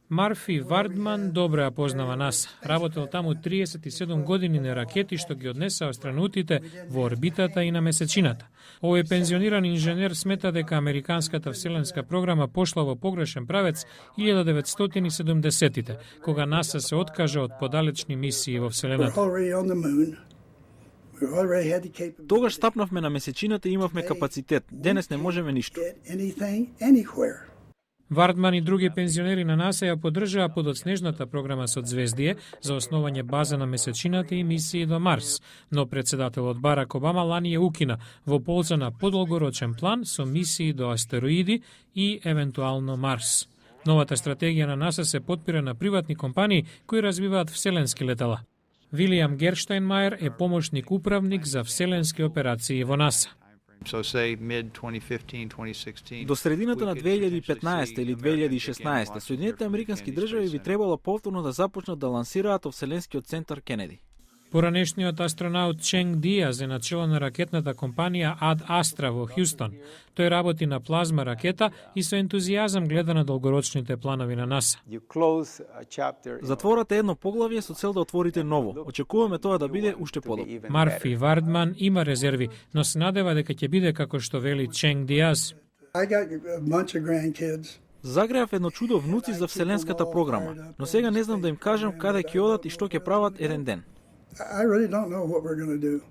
Марфи Вардман добре ја познава НАСА. Работел таму 37 години на ракети што ги однесаа астронавтите во орбитата и на месечината. Овој пензиониран инженер смета дека американската вселенска програма пошла во погрешен правец 1970-тите, кога НАСА се откажа од подалечни мисии во вселената. Тогаш стапнавме на месечината и имавме капацитет. Денес не можеме ништо. Вардман и други пензионери на НАСА ја поддржаа подоцнежната програма со звездие за основање база на месечината и мисии до Марс, но председателот Барак Обама лани ја укина во полза на подолгорочен план со мисии до астероиди и евентуално Марс. Новата стратегија на НАСА се потпира на приватни компании кои развиваат вселенски летала. Вилијам Герштајнмајер е помошник управник за вселенски операции во НАСА. До средината на 2015 или 2016 Соединетите американски држави би требало повторно да започнат да лансираат од Вселенскиот центар Кенеди. Поранешниот астронаут Ченг Диаз е начело на ракетната компанија Ad Astra во Хјустон. Тој работи на плазма ракета и со ентузијазам гледа на долгорочните планови на НАСА. Затворате едно поглавје со цел да отворите ново. Очекуваме тоа да биде уште подобро. Марфи Вардман има резерви, но се надева дека ќе биде како што вели Ченг Диаз. Загреав едно чудо внуци за вселенската програма, но сега не знам да им кажам каде ќе одат и што ќе прават еден ден. I really don't know what we're going to do.